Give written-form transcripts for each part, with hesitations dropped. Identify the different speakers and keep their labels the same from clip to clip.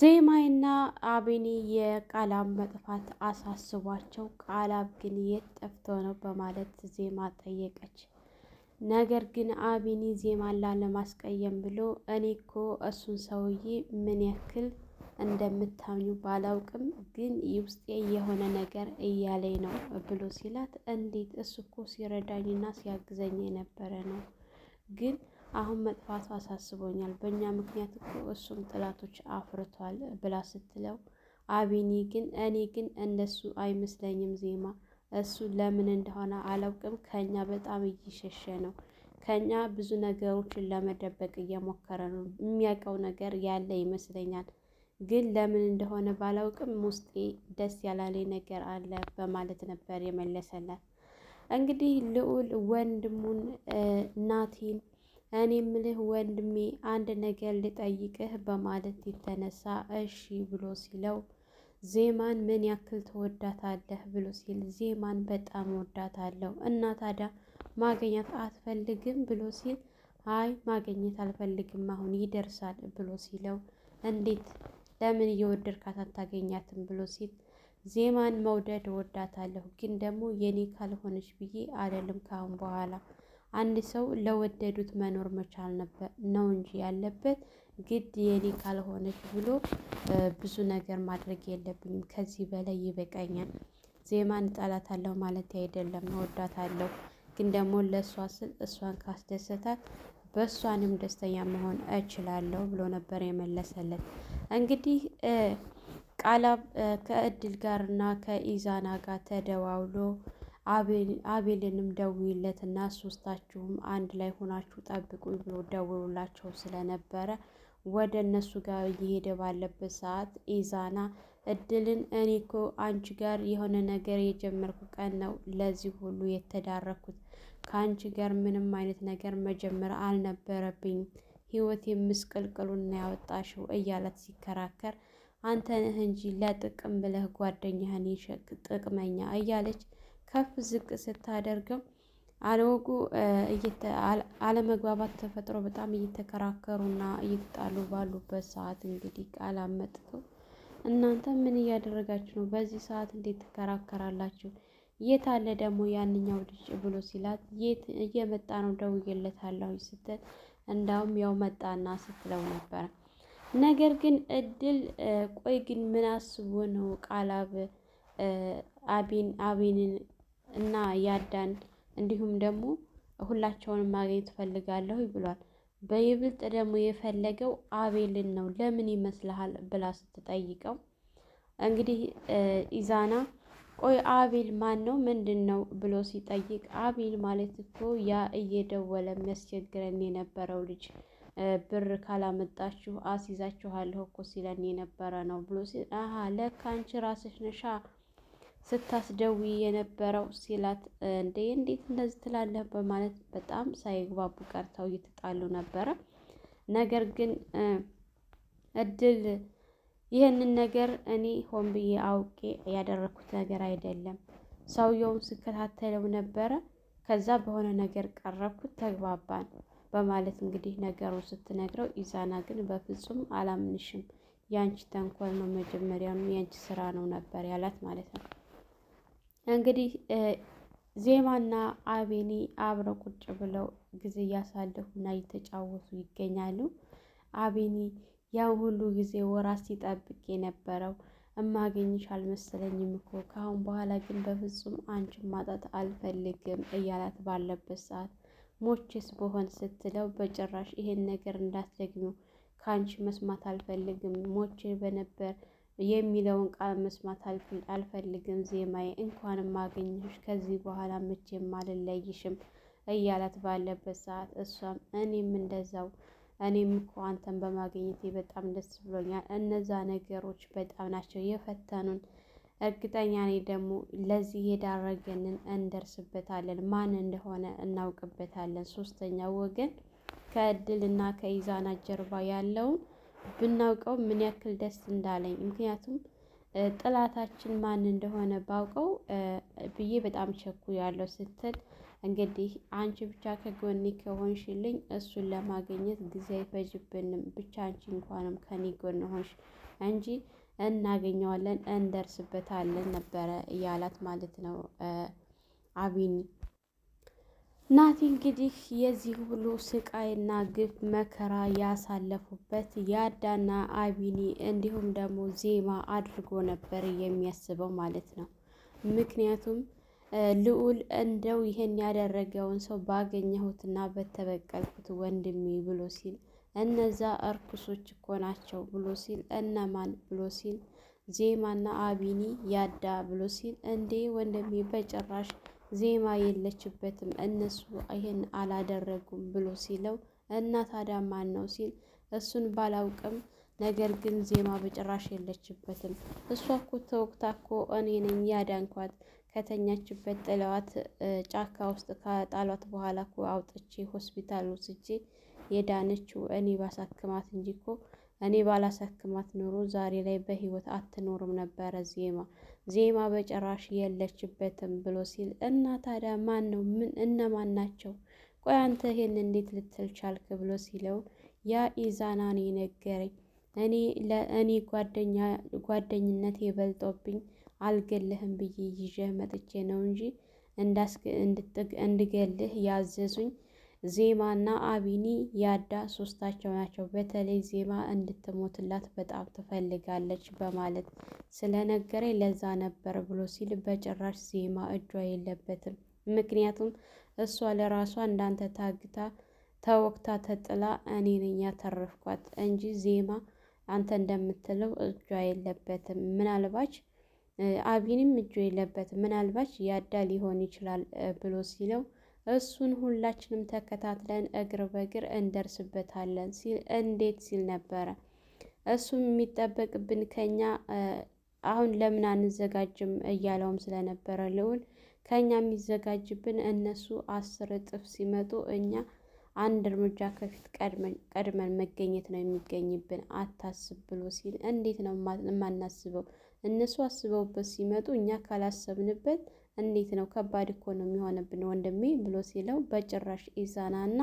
Speaker 1: ዜማይና አቤኒ የቃላብ መጥፋት አሳስቧቸው ቃላብ ግን የት ጠፍቶ ነው በማለት ዜማ ጠየቀች። ነገር ግን አቤኒ ዜማን ላለማስቀየም ብሎ እኔ እኮ እሱን ሰውዬ ምን ያክል እንደምታምኙ ባላውቅም ግን ውስጤ የሆነ ነገር እያለኝ ነው ብሎ ሲላት፣ እንዴት እሱ እኮ ሲረዳኝና ሲያግዘኝ የነበረ ነው ግን አሁን መጥፋቱ አሳስቦኛል። በእኛ ምክንያት እኮ እሱም ጥላቶች አፍርቷል ብላ ስትለው፣ እኔ ግን እንደሱ አይመስለኝም ዜማ፣ እሱ ለምን እንደሆነ አላውቅም ከኛ በጣም እየሸሸ ነው። ከኛ ብዙ ነገሮችን ለመደበቅ እየሞከረ ነው። የሚያውቀው ነገር ያለ ይመስለኛል። ግን ለምን እንደሆነ ባላውቅም ውስጤ ደስ ያላለኝ ነገር አለ በማለት ነበር የመለሰላት። እንግዲህ ልዑል ወንድሙን ናቲን እኔ ምልህ ወንድሜ አንድ ነገር ልጠይቅህ በማለት የተነሳ እሺ ብሎ ሲለው፣ ዜማን ምን ያክል ትወዳታለህ ብሎ ሲል፣ ዜማን በጣም ወዳታለሁ እና ታዲያ ማግኘት አትፈልግም ብሎ ሲል፣ አይ ማግኘት አልፈልግም አሁን ይደርሳል ብሎ ሲለው፣ እንዴት ለምን እየወደድካት አታገኛትም ብሎ ሲል፣ ዜማን መውደድ እወዳታለሁ ግን ደግሞ የኔ ካልሆነች ብዬ አይደለም ካሁን በኋላ አንድ ሰው ለወደዱት መኖር መቻል ነበር ነው እንጂ ያለበት ግድ የኔ ካልሆነች ብሎ ብዙ ነገር ማድረግ የለብኝም። ከዚህ በላይ ይበቃኛል። ዜማን እጠላታለሁ ማለት አይደለም፣ እወዳታለሁ ግን ደግሞ ለእሷ ስል እሷን ካስደሰታት በእሷንም ደስተኛ መሆን እችላለሁ ብሎ ነበር የመለሰለት። እንግዲህ ቃላብ ከእድል ጋርና ከኢዛና ጋር ተደዋውሎ አቤልንም ደውይለትና ሶስታችሁም አንድ ላይ ሆናችሁ ጠብቁኝ ብሎ ደውሎላቸው ስለነበረ ወደ እነሱ ጋር እየሄደ ባለበት ሰዓት ኢዛና እድልን እኔ እኮ አንቺ ጋር የሆነ ነገር የጀመርኩ ቀን ነው ለዚህ ሁሉ የተዳረኩት። ከአንቺ ጋር ምንም አይነት ነገር መጀመር አልነበረብኝም። ህይወት ምስቅልቅሉን ያወጣሽው እያላት ሲከራከር፣ አንተ ነህ እንጂ ለጥቅም ብለህ ጓደኛህን ይሸክ ጥቅመኛ እያለች ከፍ ዝቅ ስታደርገው አለወጉ አለመግባባት ተፈጥሮ በጣም እየተከራከሩና እየተጣሉ ባሉበት ሰዓት እንግዲህ ቃል አመጥተው እናንተ ምን እያደረጋችሁ ነው? በዚህ ሰዓት እንዴት ትከራከራላችሁ? የት አለ ደግሞ ያንኛው ልጅ ብሎ ሲላት፣ የት እየመጣ ነው ደውዬለታለሁ ስትል፣ እንዳውም ያው መጣና ስትለው ነበረ። ነገር ግን እድል ቆይ ግን ምን አስቦ ነው ቃላብ አቤንን እና ያዳን እንዲሁም ደግሞ ሁላቸውንም ማግኘት እፈልጋለሁ ብሏል። በይብልጥ ደግሞ የፈለገው አቤልን ነው። ለምን ይመስልሃል ብላ ስትጠይቀው እንግዲህ ኢዛና ቆይ አቤል ማን ነው ምንድን ነው ብሎ ሲጠይቅ፣ አቤል ማለት እኮ ያ እየደወለ የሚያስቸግረን የነበረው ልጅ ብር ካላመጣችሁ አስይዛችኋለሁ እኮ ሲለን የነበረ ነው ብሎ ሲል፣ አሀ ለካ አንቺ ራስሽ ነሻ ስታስደውይ የነበረው ሲላት፣ እንዴት እንደዚህ ትላለህ በማለት በጣም ሳይግባቡ ቀርተው እየተጣሉ ነበረ። ነገር ግን እድል ይህንን ነገር እኔ ሆን ብዬ አውቄ ያደረኩት ነገር አይደለም፣ ሰውየውን ስከታተለው ነበረ፣ ከዛ በሆነ ነገር ቀረብኩት፣ ተግባባን በማለት እንግዲህ ነገሩን ስትነግረው፣ ኢዛና ግን በፍጹም አላምንሽም፣ ያንቺ ተንኮል ነው፣ መጀመሪያም ያንቺ ስራ ነው ነበር ያላት ማለት ነው። እንግዲህ ዜማና አቤኒ አብረው ቁጭ ብለው ጊዜ እያሳለፉና እየተጫወቱ ይገኛሉ። አቤኒ ያን ሁሉ ጊዜ ወራት ሲጠብቅ የነበረው እማገኝሽ አልመሰለኝም እኮ ከአሁን በኋላ ግን በፍጹም አንቺን ማጣት አልፈልግም እያላት ባለበት ሰዓት ሞቼስ በሆን ስትለው፣ በጭራሽ ይሄን ነገር እንዳትደግሚው ከአንቺ መስማት አልፈልግም፣ ሞቼ በነበር የሚለውን ቃል መስማት አልፈልግም ዜማዬ፣ እንኳንም አገኘሽ ከዚህ በኋላ መቼም አልለይሽም እያላት ባለበት ሰዓት እሷም እኔም እንደዛው፣ እኔም እኮ አንተን በማግኘቴ በጣም ደስ ብሎኛል። እነዛ ነገሮች በጣም ናቸው የፈተኑን። እርግጠኛ ነኝ ደግሞ ለዚህ የዳረገንን እንደርስበታለን፣ ማን እንደሆነ እናውቅበታለን። ሶስተኛው ወገን ከእድልና ከኢዛና ጀርባ ያለውን ብናውቀው ምን ያክል ደስ እንዳለኝ። ምክንያቱም ጥላታችን ማን እንደሆነ ባውቀው ብዬ በጣም ቸኩያለሁ ስትል፣ እንግዲህ አንቺ ብቻ ከጎኔ ከሆንሽልኝ እሱን ለማግኘት ጊዜ አይፈጅብንም፣ ብቻ አንቺ እንኳንም ከኔ ጎን ሆንሽ እንጂ እናገኘዋለን፣ እንደርስበታለን ነበረ እያላት ማለት ነው አቢኒ። ናቲ እንግዲህ የዚህ ሁሉ ስቃይና ግፍ መከራ ያሳለፉበት ያዳና አቢኒ እንዲሁም ደግሞ ዜማ አድርጎ ነበር የሚያስበው ማለት ነው። ምክንያቱም ልዑል እንደው ይሄን ያደረገውን ሰው ባገኘሁትና በተበቀልኩት ወንድሜ ብሎ ሲል እነዛ እርኩሶች እኮ ናቸው ብሎ ሲል እነማን ብሎ ሲል ዜማና አቢኒ ያዳ ብሎ ሲል እንዴ ወንድሜ በጭራሽ ዜማ የለችበትም እነሱ ይሄን አላደረጉም ብሎ ሲለው እና ታዲያ ማን ነው ሲል እሱን ባላውቅም ነገር ግን ዜማ በጭራሽ የለችበትም። እሷ እኮ ተወቅታ እኮ እኔ ነኝ ያዳንኳት ከተኛችበት ጥለዋት ጫካ ውስጥ ከጣሏት በኋላ እኮ አውጥቼ ሆስፒታል ወስጄ የዳነችው እኔ ባሳክማት እንጂ እኮ እኔ ባላሳክማት ኖሮ ዛሬ ላይ በህይወት አትኖርም ነበረ ዜማ በጭራሽ የለችበትም ብሎ ሲል እና ታዲያ ማን ነው እነማን ናቸው? ቆይ አንተ ይሄን እንዴት ልትል ቻልክ? ብሎ ሲለው ያ ኢዛናን የነገረኝ እኔ ጓደኝነት የበልጦብኝ አልገልህም ብዬ ይዤህ መጥቼ ነው እንጂ እንድገልህ ያዘዙኝ ዜማና አቢኒ ያዳ ሶስታቸው ናቸው። በተለይ ዜማ እንድትሞትላት በጣም ትፈልጋለች በማለት ስለነገረኝ ለዛ ነበር ብሎ ሲል በጭራሽ ዜማ እጇ የለበትም። ምክንያቱም እሷ ለራሷ እንዳንተ ታግታ ተወቅታ ተጥላ እኔ ነኝ ያተረፍኳት እንጂ ዜማ አንተ እንደምትለው እጇ የለበትም። ምናልባች አቢኒም እጁ የለበትም፣ ምናልባች ያዳ ሊሆን ይችላል ብሎ ሲለው እሱን ሁላችንም ተከታትለን እግር በእግር እንደርስበታለን ሲል እንዴት ሲል ነበረ። እሱም የሚጠበቅብን ከኛ አሁን ለምን አንዘጋጅም እያለውም ስለነበረ ልዑል ከኛ የሚዘጋጅብን እነሱ 10 እጥፍ ሲመጡ እኛ አንድ እርምጃ ከፊት ቀድመን መገኘት ነው የሚገኝብን፣ አታስብ ብሎ ሲል እንዴት ነው የማናስበው? እነሱ አስበውበት ሲመጡ እኛ ካላሰብንበት እንዴት ነው? ከባድ እኮ ነው የሚሆንብን ወንድሜ ብሎ ሲለው በጭራሽ ኢዛናና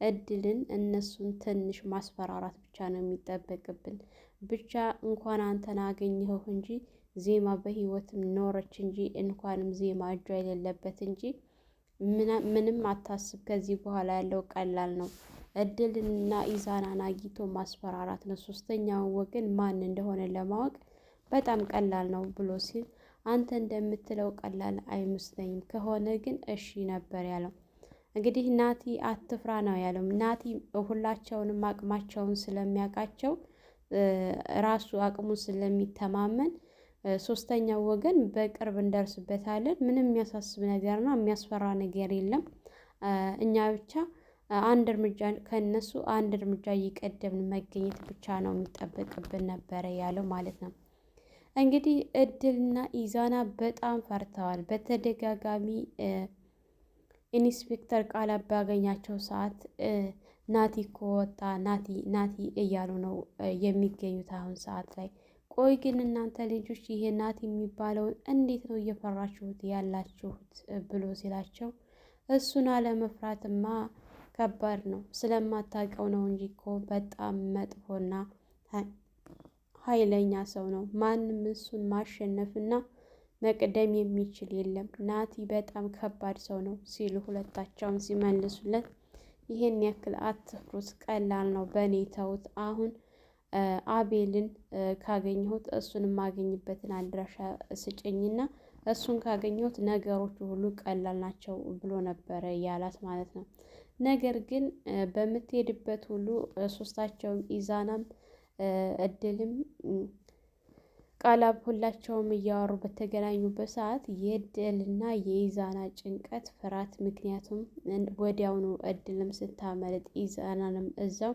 Speaker 1: እድልን እነሱን ትንሽ ማስፈራራት ብቻ ነው የሚጠበቅብን። ብቻ እንኳን አንተን አገኘኸው እንጂ ዜማ በህይወትም ኖረች እንጂ እንኳንም ዜማ እጇ የሌለበት እንጂ ምንም አታስብ፣ ከዚህ በኋላ ያለው ቀላል ነው። እድልና ኢዛናን አግኝቶ ማስፈራራት ነው። ሶስተኛውን ወገን ማን እንደሆነ ለማወቅ በጣም ቀላል ነው ብሎ ሲል አንተ እንደምትለው ቀላል አይመስለኝም፣ ከሆነ ግን እሺ ነበር ያለው። እንግዲህ ናቲ አትፍራ ነው ያለው። ናቲ ሁላቸውንም አቅማቸውን ስለሚያውቃቸው ራሱ አቅሙን ስለሚተማመን ሶስተኛው ወገን በቅርብ እንደርስበታለን፣ ምንም የሚያሳስብ ነገር ነው፣ የሚያስፈራ ነገር የለም። እኛ ብቻ አንድ እርምጃ ከነሱ አንድ እርምጃ እየቀደምን መገኘት ብቻ ነው የሚጠበቅብን ነበረ ያለው ማለት ነው። እንግዲህ እድልና ኢዛና በጣም ፈርተዋል። በተደጋጋሚ ኢንስፔክተር ቃላት ባገኛቸው ሰዓት ናቲ እኮ ወጣ፣ ናቲ እያሉ ነው የሚገኙት አሁን ሰዓት ላይ። ቆይ ግን እናንተ ልጆች ይሄ ናቲ የሚባለውን እንዴት ነው እየፈራችሁት ያላችሁት? ብሎ ሲላቸው እሱን አለመፍራትማ ከባድ ነው፣ ስለማታውቀው ነው እንጂ እኮ በጣም መጥፎና ኃይለኛ ሰው ነው። ማንም እሱን ማሸነፍና መቅደም የሚችል የለም። ናቲ በጣም ከባድ ሰው ነው ሲሉ ሁለታቸውን ሲመልሱለት ይሄን ያክል አትፍሩት፣ ቀላል ነው፣ በእኔ ተውት። አሁን አቤልን ካገኘሁት እሱን የማገኝበትን አድራሻ ስጭኝና እሱን ካገኘሁት ነገሮቹ ሁሉ ቀላል ናቸው ብሎ ነበረ ያላት ማለት ነው። ነገር ግን በምትሄድበት ሁሉ ሶስታቸውም ኢዛናም እድልም ቃላብ ሁላቸውም እያወሩ በተገናኙበት ሰዓት የእድልና የኢዛና ጭንቀት ፍርሃት፣ ምክንያቱም ወዲያውኑ እድልም ስታመልጥ ኢዛናንም እዛው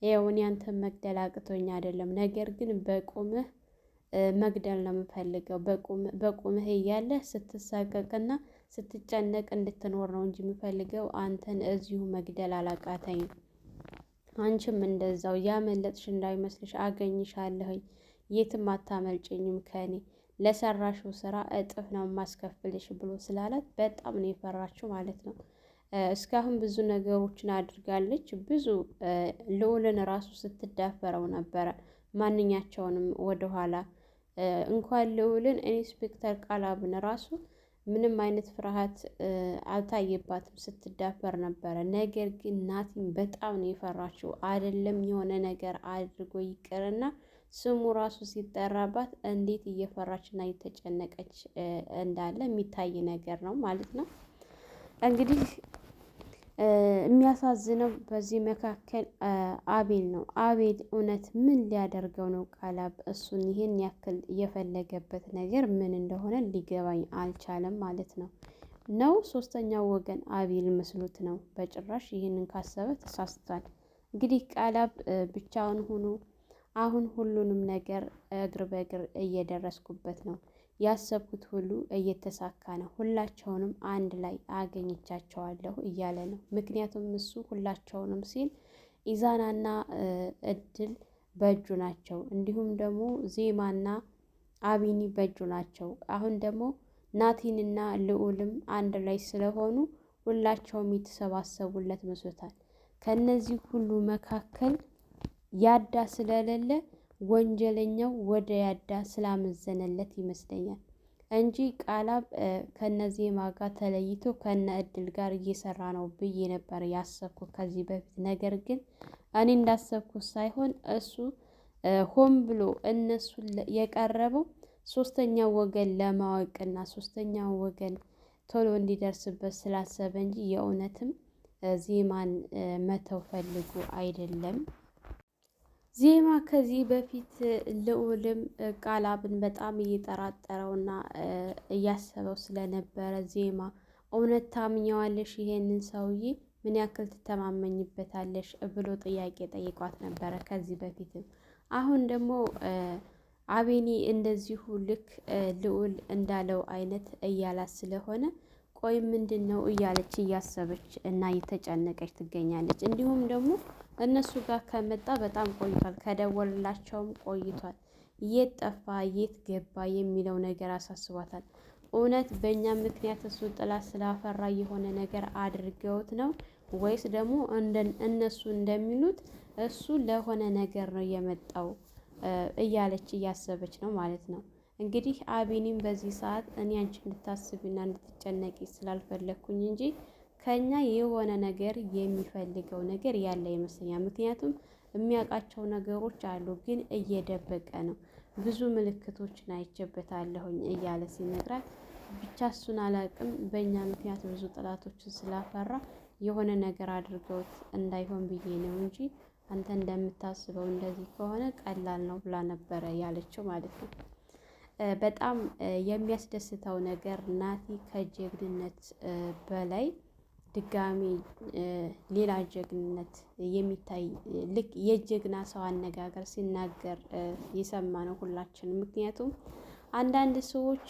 Speaker 1: ይኸውን ያንተን መግደል አቅቶኝ አይደለም፣ ነገር ግን በቁምህ መግደል ነው የምፈልገው። በቁምህ እያለ ስትሳቀቅና ስትጨነቅ እንድትኖር ነው እንጂ የምፈልገው አንተን እዚሁ መግደል አላቃተኝም። አንቺም እንደዛው ያመለጥሽ እንዳይመስልሽ፣ አገኝሻለሁኝ፣ የትም አታመልጭኝም ከኔ፣ ለሰራሽው ስራ እጥፍ ነው የማስከፍልሽ ብሎ ስላላት በጣም ነው የፈራችው ማለት ነው። እስካሁን ብዙ ነገሮችን አድርጋለች። ብዙ ልዑልን ራሱ ስትዳፈረው ነበረ። ማንኛቸውንም ወደኋላ እንኳን ልዑልን ኢንስፔክተር ቃላብን ራሱ ምንም አይነት ፍርሃት አልታየባትም፣ ስትዳፈር ነበረ። ነገር ግን ናቲን በጣም ነው የፈራችው። አይደለም የሆነ ነገር አድርጎ ይቅርና ስሙ ራሱ ሲጠራባት እንዴት እየፈራችና እየተጨነቀች እንዳለ የሚታይ ነገር ነው ማለት ነው። እንግዲህ የሚያሳዝነው በዚህ መካከል አቤል ነው። አቤል እውነት ምን ሊያደርገው ነው ቃላብ እሱን ይህን ያክል የፈለገበት ነገር ምን እንደሆነ ሊገባኝ አልቻለም ማለት ነው። ሶስተኛው ወገን አቤል መስሎት ነው። በጭራሽ ይህንን ካሰበ ተሳስቷል። እንግዲህ ቃላብ ብቻውን ሆኖ አሁን ሁሉንም ነገር እግር በእግር እየደረስኩበት ነው፣ ያሰብኩት ሁሉ እየተሳካ ነው፣ ሁላቸውንም አንድ ላይ አገኝቻቸዋለሁ እያለ ነው። ምክንያቱም እሱ ሁላቸውንም ሲል ኢዛናና እድል በእጁ ናቸው፣ እንዲሁም ደግሞ ዜማና አቢኒ በእጁ ናቸው። አሁን ደግሞ ናቲንና ልዑልም አንድ ላይ ስለሆኑ ሁላቸውም የተሰባሰቡለት መስሎታል። ከነዚህ ሁሉ መካከል ያዳ ስለሌለ ወንጀለኛው ወደ ያዳ ስላመዘነለት ይመስለኛል እንጂ ቃላብ ከነዜማ ጋር ተለይቶ ከነ እድል ጋር እየሰራ ነው ብዬ ነበር ያሰብኩት ከዚህ በፊት። ነገር ግን እኔ እንዳሰብኩት ሳይሆን እሱ ሆን ብሎ እነሱን የቀረበው ሶስተኛው ወገን ለማወቅና ሶስተኛው ወገን ቶሎ እንዲደርስበት ስላሰበ እንጂ የእውነትም ዜማን መተው ፈልጎ አይደለም። ዜማ ከዚህ በፊት ልዑልም ቃላብን በጣም እየጠራጠረውና እያሰበው ስለነበረ ዜማ እውነት ታምኘዋለሽ? ይሄንን ሰውዬ ምን ያክል ትተማመኝበታለሽ? ብሎ ጥያቄ ጠይቋት ነበረ ከዚህ በፊትም። አሁን ደግሞ አቤኒ እንደዚሁ ልክ ልዑል እንዳለው አይነት እያላት ስለሆነ ቆይ ምንድን ነው እያለች እያሰበች እና እየተጨነቀች ትገኛለች። እንዲሁም ደግሞ እነሱ ጋር ከመጣ በጣም ቆይቷል፣ ከደወልላቸውም ቆይቷል። የት ጠፋ የት ገባ የሚለው ነገር አሳስቧታል። እውነት በእኛ ምክንያት እሱ ጥላት ስላፈራ የሆነ ነገር አድርገውት ነው ወይስ ደግሞ እነሱ እንደሚሉት እሱ ለሆነ ነገር ነው የመጣው እያለች እያሰበች ነው ማለት ነው። እንግዲህ አቤኒም በዚህ ሰዓት እኔ አንቺ እንድታስቢና እንድትጨነቂ ስላልፈለግኩኝ እንጂ ከኛ የሆነ ነገር የሚፈልገው ነገር ያለ ይመስለኛል። ምክንያቱም የሚያውቃቸው ነገሮች አሉ፣ ግን እየደበቀ ነው። ብዙ ምልክቶችን አይቼበታለሁኝ እያለ ሲነግራት ብቻ እሱን አላውቅም፣ በእኛ ምክንያት ብዙ ጥላቶችን ስላፈራ የሆነ ነገር አድርገውት እንዳይሆን ብዬ ነው እንጂ አንተ እንደምታስበው እንደዚህ ከሆነ ቀላል ነው ብላ ነበረ ያለችው ማለት ነው። በጣም የሚያስደስተው ነገር ናቲ ከጀግንነት በላይ ድጋሚ ሌላ ጀግንነት የሚታይ ልክ የጀግና ሰው አነጋገር ሲናገር የሰማነው ሁላችንም። ምክንያቱም አንዳንድ ሰዎች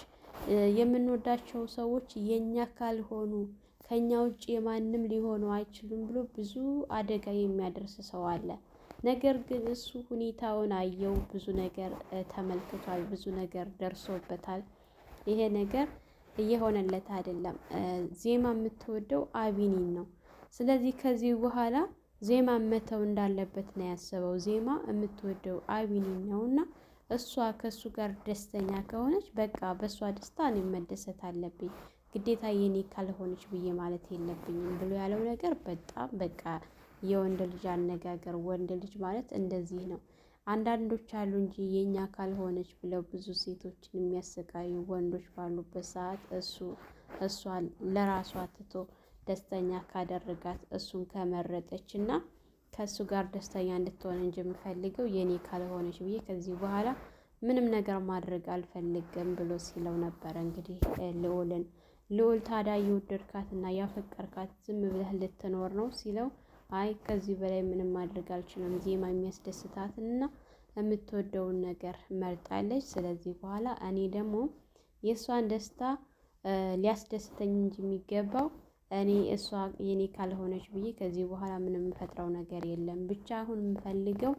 Speaker 1: የምንወዳቸው ሰዎች የኛ ካልሆኑ ከኛ ውጭ የማንም ሊሆኑ አይችሉም ብሎ ብዙ አደጋ የሚያደርስ ሰው አለ። ነገር ግን እሱ ሁኔታውን አየው፣ ብዙ ነገር ተመልክቷል፣ ብዙ ነገር ደርሶበታል። ይሄ ነገር እየሆነለት አይደለም። ዜማ የምትወደው አቢኒን ነው። ስለዚህ ከዚህ በኋላ ዜማ መተው እንዳለበት ነው ያሰበው። ዜማ የምትወደው አቢኒን ነውና እሷ ከእሱ ጋር ደስተኛ ከሆነች በቃ በእሷ ደስታ እኔ መደሰት አለብኝ፣ ግዴታ የኔ ካልሆነች ብዬ ማለት የለብኝም ብሎ ያለው ነገር በጣም በቃ የወንድ ልጅ አነጋገር። ወንድ ልጅ ማለት እንደዚህ ነው። አንዳንዶች አሉ እንጂ የኛ ካልሆነች ብለው ብዙ ሴቶችን የሚያሰቃዩ ወንዶች ባሉበት ሰዓት እሷ ለራሷ ትቶ ደስተኛ ካደረጋት እሱን ከመረጠች እና ከእሱ ጋር ደስተኛ እንድትሆን እንጂ የምፈልገው የኔ ካልሆነች ብዬ ከዚህ በኋላ ምንም ነገር ማድረግ አልፈልግም ብሎ ሲለው ነበረ። እንግዲህ ልዑል ታዲያ የወደድካት እና ያፈቀርካት ዝም ብለህ ልትኖር ነው ሲለው፣ አይ ከዚህ በላይ ምንም ማድረግ አልችልም፣ ዜማ የሚያስደስታትና የምትወደውን ነገር መርጣለች። ስለዚህ በኋላ እኔ ደግሞ የእሷን ደስታ ሊያስደስተኝ እንጂ የሚገባው እኔ እሷ የኔ ካልሆነች ብዬ ከዚህ በኋላ ምንም የምፈጥረው ነገር የለም። ብቻ አሁን የምፈልገው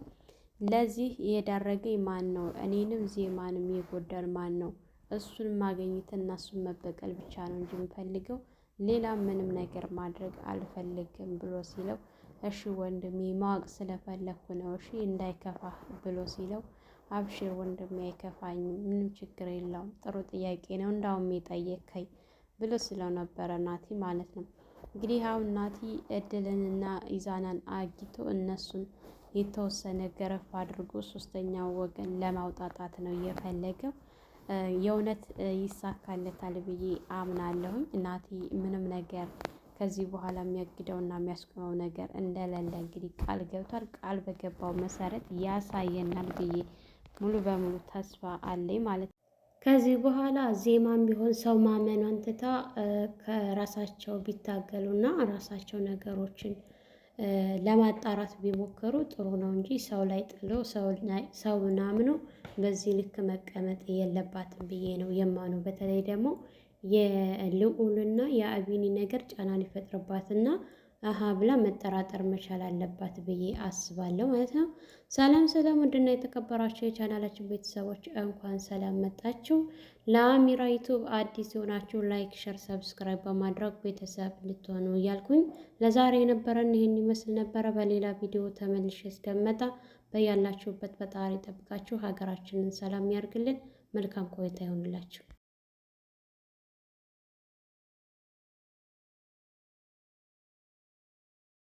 Speaker 1: ለዚህ የዳረገኝ ማን ነው? እኔንም ዜማንም የጎዳን ማን ነው? እሱን ማግኘት እና እሱን መበቀል ብቻ ነው እንጂ የምፈልገው ሌላ ምንም ነገር ማድረግ አልፈልግም ብሎ ሲለው እሺ ወንድሜ ማወቅ ስለፈለኩ ነው እሺ እንዳይከፋህ ብሎ ሲለው አብሽር ወንድሜ አይከፋኝም፣ ምንም ችግር የለውም፣ ጥሩ ጥያቄ ነው እንዳውም የጠየከኝ ብሎ ስለው ነበረ ናቲ ማለት ነው። እንግዲህ አሁን ናቲ እድልንና ኢዛናን አግቶ እነሱን የተወሰነ ገረፍ አድርጎ ሶስተኛው ወገን ለማውጣጣት ነው እየፈለገው። የእውነት ይሳካለታል ብዬ አምናለሁኝ። ናቲ ምንም ነገር ከዚህ በኋላ የሚያግደውና የሚያስቆመው ነገር እንደሌለ እንግዲህ ቃል ገብቷል። ቃል በገባው መሰረት ያሳየናል ብዬ ሙሉ በሙሉ ተስፋ አለኝ ማለት ነው። ከዚህ በኋላ ዜማም ቢሆን ሰው ማመኗን ትታ ከራሳቸው ቢታገሉና ራሳቸው ነገሮችን ለማጣራት ቢሞክሩ ጥሩ ነው እንጂ ሰው ላይ ጥሎ ሰውን አምኖ በዚህ ልክ መቀመጥ የለባትም ብዬ ነው የማነው። በተለይ ደግሞ የልዑልና የአቢኒ ነገር ጫና ሊፈጥርባትና አሀ ብላ መጠራጠር መቻል አለባት ብዬ አስባለሁ ማለት ነው። ሰላም ሰላም፣ ውድና የተከበራችሁ የቻናላችን ቤተሰቦች እንኳን ሰላም መጣችሁ። ለአሚራ ዩቱብ አዲስ የሆናችሁ ላይክ፣ ሸር፣ ሰብስክራይብ በማድረግ ቤተሰብ ልትሆኑ እያልኩኝ ለዛሬ የነበረን ይህን ይመስል ነበረ። በሌላ ቪዲዮ ተመልሼ እስከመጣ በያላችሁበት ፈጣሪ ጠብቃችሁ ሀገራችንን ሰላም ያርግልን። መልካም ቆይታ ይሆንላችሁ።